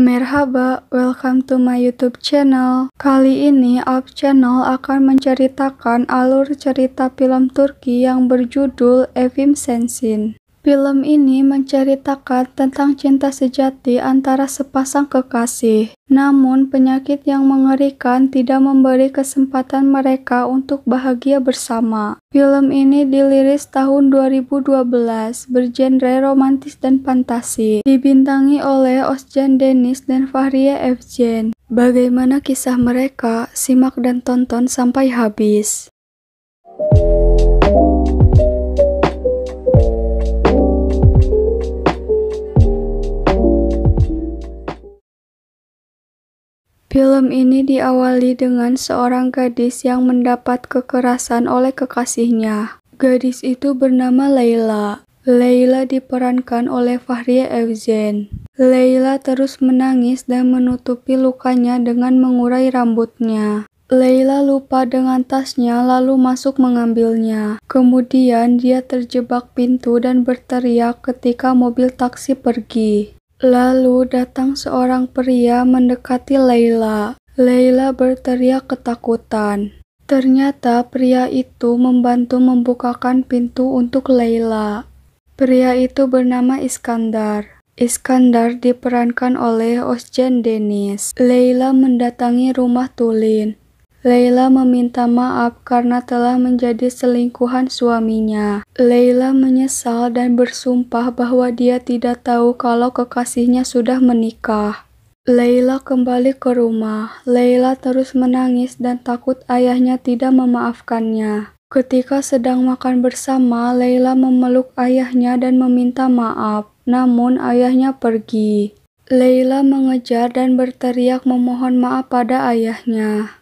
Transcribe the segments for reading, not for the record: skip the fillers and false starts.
Merhaba, welcome to my YouTube channel. Kali ini Up Channel akan menceritakan alur cerita film Turki yang berjudul Evim Sensin. Film ini menceritakan tentang cinta sejati antara sepasang kekasih. Namun, penyakit yang mengerikan tidak memberi kesempatan mereka untuk bahagia bersama. Film ini dirilis tahun 2012, bergenre romantis dan fantasi. Dibintangi oleh Özcan Deniz dan Fahriye Evcen. Bagaimana kisah mereka? Simak dan tonton sampai habis. Film ini diawali dengan seorang gadis yang mendapat kekerasan oleh kekasihnya. Gadis itu bernama Leyla. Leyla diperankan oleh Fahriye Evcen. Leyla terus menangis dan menutupi lukanya dengan mengurai rambutnya. Leyla lupa dengan tasnya lalu masuk mengambilnya. Kemudian dia terjebak pintu dan berteriak ketika mobil taksi pergi. Lalu datang seorang pria mendekati Leyla. Leyla berteriak ketakutan. Ternyata pria itu membantu membukakan pintu untuk Leyla. Pria itu bernama Iskandar. Iskandar diperankan oleh Özcan Deniz. Leyla mendatangi rumah Tulin. Leyla meminta maaf karena telah menjadi selingkuhan suaminya. Leyla menyesal dan bersumpah bahwa dia tidak tahu kalau kekasihnya sudah menikah. Leyla kembali ke rumah. Leyla terus menangis dan takut ayahnya tidak memaafkannya. Ketika sedang makan bersama, Leyla memeluk ayahnya dan meminta maaf. Namun ayahnya pergi. Leyla mengejar dan berteriak memohon maaf pada ayahnya.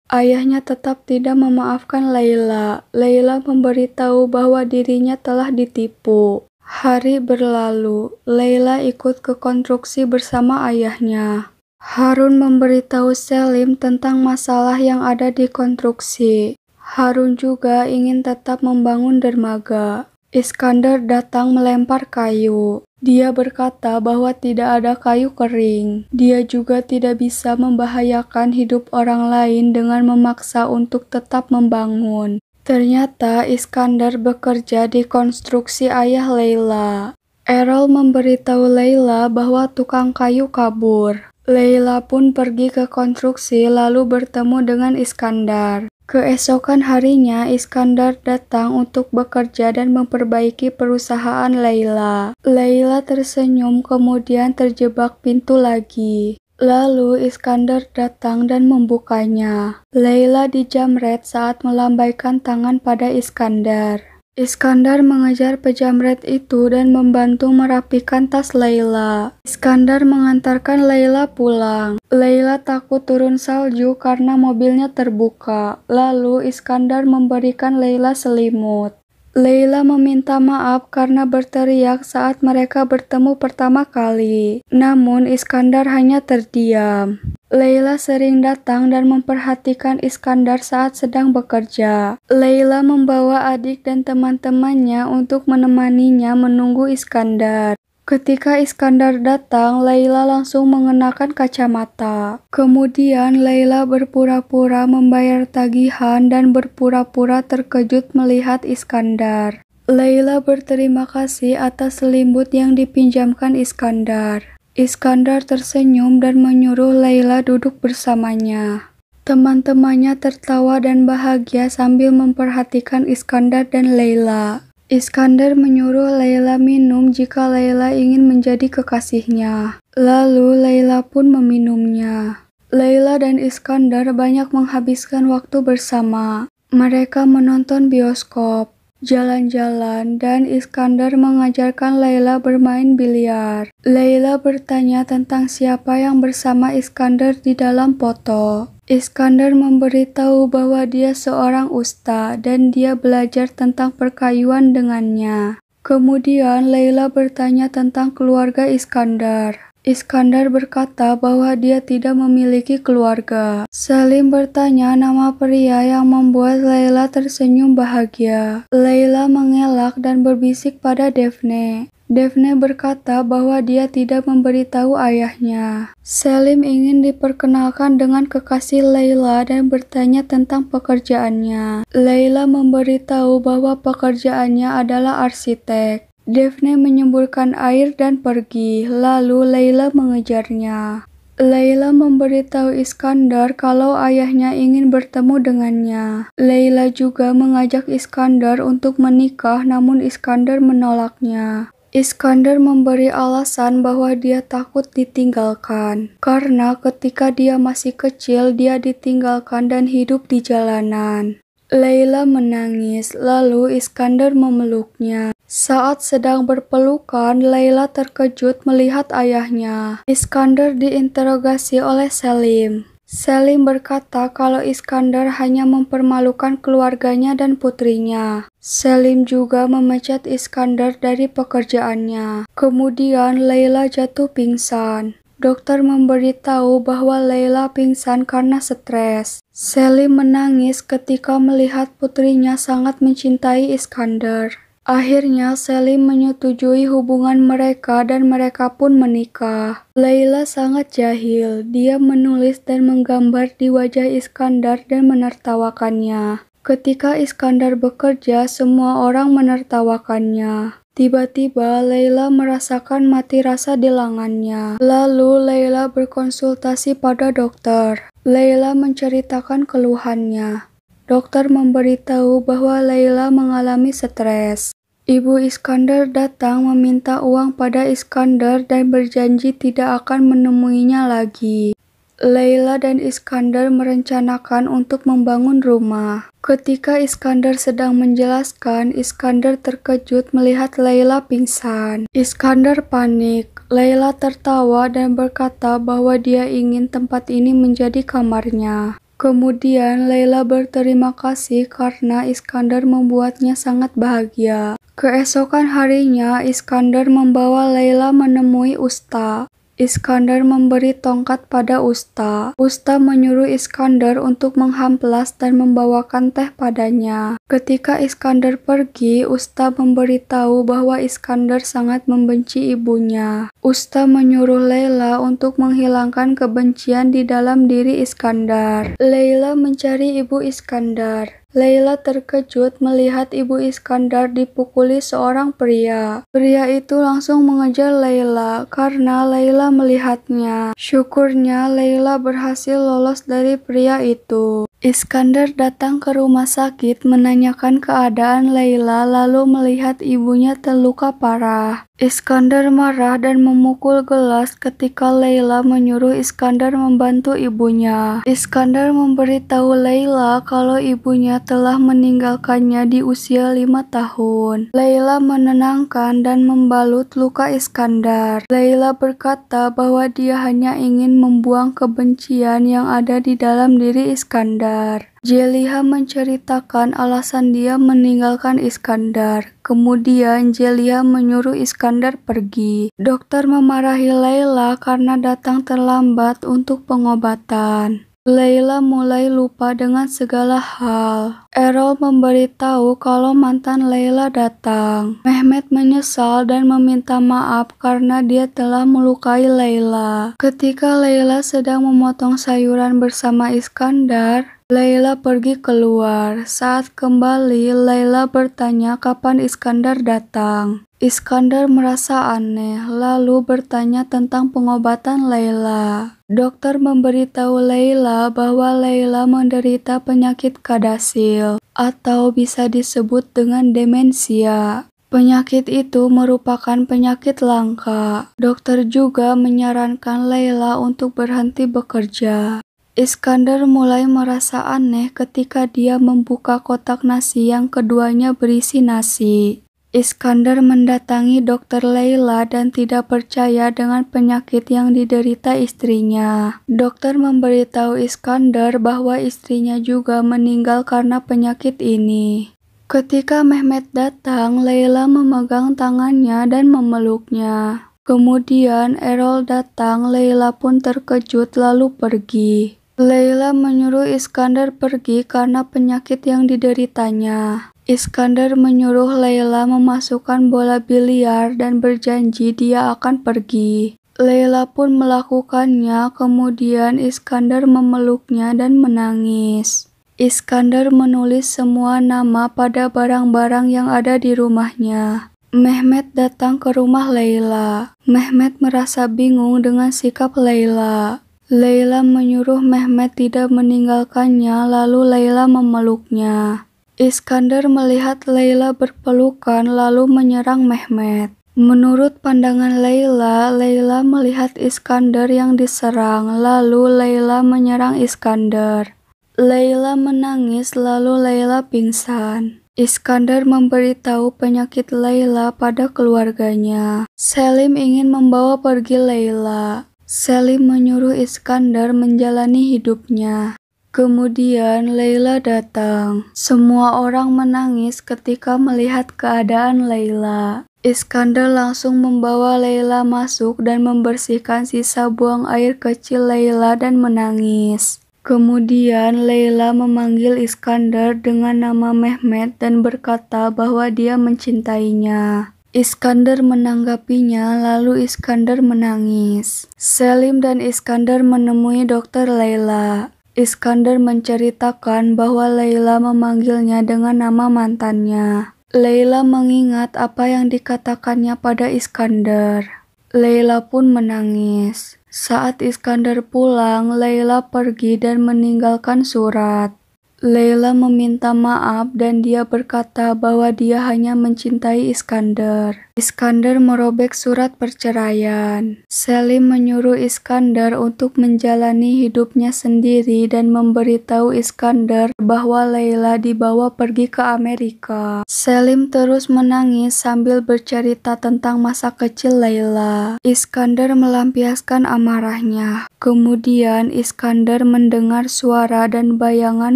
Ayahnya tetap tidak memaafkan Leyla. Leyla memberitahu bahwa dirinya telah ditipu. Hari berlalu, Leyla ikut ke konstruksi bersama ayahnya. Harun memberitahu Selim tentang masalah yang ada di konstruksi. Harun juga ingin tetap membangun dermaga. Iskandar datang melempar kayu. Dia berkata bahwa tidak ada kayu kering. Dia juga tidak bisa membahayakan hidup orang lain dengan memaksa untuk tetap membangun. Ternyata Iskandar bekerja di konstruksi ayah Leyla. Errol memberitahu Leyla bahwa tukang kayu kabur. Leyla pun pergi ke konstruksi lalu bertemu dengan Iskandar. Keesokan harinya, Iskandar datang untuk bekerja dan memperbaiki perusahaan Leyla. Leyla tersenyum kemudian terjebak pintu lagi. Lalu Iskandar datang dan membukanya. Leyla dijamret saat melambaikan tangan pada Iskandar. Iskandar mengejar pejamret itu dan membantu merapikan tas Leyla. Iskandar mengantarkan Leyla pulang. Leyla takut turun salju karena mobilnya terbuka. Lalu Iskandar memberikan Leyla selimut. Leyla meminta maaf karena berteriak saat mereka bertemu pertama kali. Namun Iskandar hanya terdiam. Leyla sering datang dan memperhatikan Iskandar saat sedang bekerja. Leyla membawa adik dan teman-temannya untuk menemaninya menunggu Iskandar. Ketika Iskandar datang, Leyla langsung mengenakan kacamata. Kemudian Leyla berpura-pura membayar tagihan dan berpura-pura terkejut melihat Iskandar. Leyla berterima kasih atas selimut yang dipinjamkan Iskandar. Iskandar tersenyum dan menyuruh Leyla duduk bersamanya. Teman-temannya tertawa dan bahagia sambil memperhatikan Iskandar dan Leyla. Iskandar menyuruh Leyla minum jika Leyla ingin menjadi kekasihnya. Lalu Leyla pun meminumnya. Leyla dan Iskandar banyak menghabiskan waktu bersama. Mereka menonton bioskop, jalan-jalan, dan Iskandar mengajarkan Leyla bermain biliar. Leyla bertanya tentang siapa yang bersama Iskandar di dalam foto. Iskandar memberitahu bahwa dia seorang usta dan dia belajar tentang perkayuan dengannya. Kemudian Leyla bertanya tentang keluarga Iskandar. Iskandar berkata bahwa dia tidak memiliki keluarga. Selim bertanya nama pria yang membuat Leyla tersenyum bahagia. Leyla mengelak dan berbisik pada Defne. Daphne berkata bahwa dia tidak memberitahu ayahnya. Selim ingin diperkenalkan dengan kekasih Layla dan bertanya tentang pekerjaannya. Layla memberitahu bahwa pekerjaannya adalah arsitek. Daphne menyemburkan air dan pergi, lalu Layla mengejarnya. Layla memberitahu Iskandar kalau ayahnya ingin bertemu dengannya. Layla juga mengajak Iskandar untuk menikah, namun Iskandar menolaknya. Iskandar memberi alasan bahwa dia takut ditinggalkan, karena ketika dia masih kecil dia ditinggalkan dan hidup di jalanan. Layla menangis, lalu Iskandar memeluknya. Saat sedang berpelukan, Layla terkejut melihat ayahnya. Iskandar diinterogasi oleh Selim. Selim berkata kalau Iskandar hanya mempermalukan keluarganya dan putrinya. Selim juga memecat Iskandar dari pekerjaannya. Kemudian Layla jatuh pingsan. Dokter memberitahu bahwa Layla pingsan karena stres. Selim menangis ketika melihat putrinya sangat mencintai Iskandar. Akhirnya Selim menyetujui hubungan mereka dan mereka pun menikah. Layla sangat jahil. Dia menulis dan menggambar di wajah Iskandar dan menertawakannya. Ketika Iskandar bekerja, semua orang menertawakannya. Tiba-tiba Layla merasakan mati rasa di lengannya. Lalu Layla berkonsultasi pada dokter. Layla menceritakan keluhannya. Dokter memberitahu bahwa Layla mengalami stres. Ibu Iskandar datang meminta uang pada Iskandar dan berjanji tidak akan menemuinya lagi. Layla dan Iskandar merencanakan untuk membangun rumah. Ketika Iskandar sedang menjelaskan, Iskandar terkejut melihat Layla pingsan. Iskandar panik. Layla tertawa dan berkata bahwa dia ingin tempat ini menjadi kamarnya. Kemudian Layla berterima kasih karena Iskandar membuatnya sangat bahagia. Keesokan harinya, Iskandar membawa Layla menemui Usta. Iskandar memberi tongkat pada Usta. Usta menyuruh Iskandar untuk mengamplas dan membawakan teh padanya. Ketika Iskandar pergi, Usta memberitahu bahwa Iskandar sangat membenci ibunya. Usta menyuruh Layla untuk menghilangkan kebencian di dalam diri Iskandar. Layla mencari ibu Iskandar. Layla terkejut melihat ibu Iskandar dipukuli seorang pria. Pria itu langsung mengejar Layla karena Layla melihatnya. Syukurnya Layla berhasil lolos dari pria itu. Iskandar datang ke rumah sakit menanyakan keadaan Layla lalu melihat ibunya terluka parah. Iskandar marah dan memukul gelas ketika Layla menyuruh Iskandar membantu ibunya. Iskandar memberitahu Layla kalau ibunya telah meninggalkannya di usia 5 tahun. Layla menenangkan dan membalut luka Iskandar. Layla berkata bahwa dia hanya ingin membuang kebencian yang ada di dalam diri Iskandar. Jeliha menceritakan alasan dia meninggalkan Iskandar. Kemudian Jeliha menyuruh Iskandar pergi. Dokter memarahi Layla karena datang terlambat untuk pengobatan. Layla mulai lupa dengan segala hal. Errol memberitahu kalau mantan Layla datang. Mehmet menyesal dan meminta maaf karena dia telah melukai Layla. Ketika Layla sedang memotong sayuran bersama Iskandar, Layla pergi keluar. Saat kembali, Layla bertanya kapan Iskandar datang. Iskandar merasa aneh, lalu bertanya tentang pengobatan Layla. Dokter memberitahu Layla bahwa Layla menderita penyakit kadasil, atau bisa disebut dengan demensia. Penyakit itu merupakan penyakit langka. Dokter juga menyarankan Layla untuk berhenti bekerja. Iskandar mulai merasa aneh ketika dia membuka kotak nasi yang keduanya berisi nasi. Iskandar mendatangi dokter Layla dan tidak percaya dengan penyakit yang diderita istrinya. Dokter memberitahu Iskandar bahwa istrinya juga meninggal karena penyakit ini. Ketika Mehmet datang, Layla memegang tangannya dan memeluknya. Kemudian Errol datang, Layla pun terkejut lalu pergi. Layla menyuruh Iskandar pergi karena penyakit yang dideritanya. Iskandar menyuruh Laila memasukkan bola biliar dan berjanji dia akan pergi. Laila pun melakukannya, kemudian Iskandar memeluknya dan menangis. Iskandar menulis semua nama pada barang-barang yang ada di rumahnya. Mehmet datang ke rumah Laila. Mehmet merasa bingung dengan sikap Laila. Laila menyuruh Mehmet tidak meninggalkannya, lalu Laila memeluknya. Iskandar melihat Laila berpelukan lalu menyerang Mehmet. Menurut pandangan Laila, Laila melihat Iskandar yang diserang, lalu Laila menyerang Iskandar. Laila menangis lalu Laila pingsan. Iskandar memberitahu penyakit Laila pada keluarganya. Selim ingin membawa pergi Laila. Selim menyuruh Iskandar menjalani hidupnya. Kemudian Laila datang. Semua orang menangis ketika melihat keadaan Laila. Iskandar langsung membawa Laila masuk dan membersihkan sisa buang air kecil Laila dan menangis. Kemudian Laila memanggil Iskandar dengan nama Mehmet dan berkata bahwa dia mencintainya. Iskandar menanggapinya, lalu Iskandar menangis. Selim dan Iskandar menemui dokter Laila. Iskandar menceritakan bahwa Laila memanggilnya dengan nama mantannya. Laila mengingat apa yang dikatakannya pada Iskandar. Laila pun menangis. Saat Iskandar pulang, Laila pergi dan meninggalkan surat. Laila meminta maaf dan dia berkata bahwa dia hanya mencintai Iskandar. Iskandar merobek surat perceraian. Selim menyuruh Iskandar untuk menjalani hidupnya sendiri dan memberitahu Iskandar bahwa Laila dibawa pergi ke Amerika. Selim terus menangis sambil bercerita tentang masa kecil Laila. Iskandar melampiaskan amarahnya. Kemudian Iskandar mendengar suara dan bayangan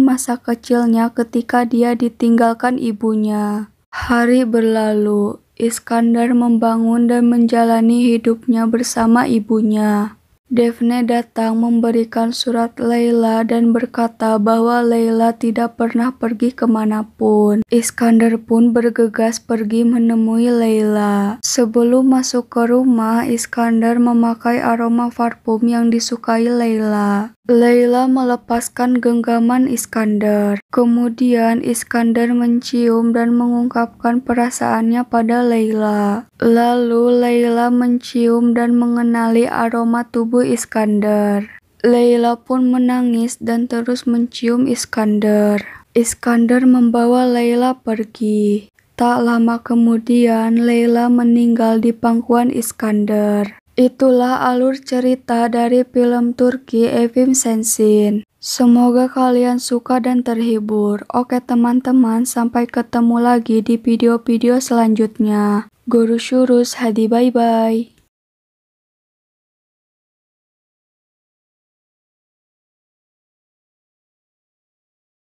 masa kecilnya ketika dia ditinggalkan ibunya. Hari berlalu, Iskandar membangun dan menjalani hidupnya bersama ibunya. Daphne datang memberikan surat Laila dan berkata bahwa Laila tidak pernah pergi kemanapun. Iskandar pun bergegas pergi menemui Laila. Sebelum masuk ke rumah, Iskandar memakai aroma parfum yang disukai Laila. Laila melepaskan genggaman Iskandar. Kemudian Iskandar mencium dan mengungkapkan perasaannya pada Laila. Lalu Laila mencium dan mengenali aroma tubuh Iskandar. Laila pun menangis dan terus mencium Iskandar. Iskandar membawa Laila pergi. Tak lama kemudian Laila meninggal di pangkuan Iskandar. Itulah alur cerita dari film Turki Evim Sensin. Semoga kalian suka dan terhibur. Oke teman-teman, sampai ketemu lagi di video-video selanjutnya. Görüşürüz, hadi bye-bye.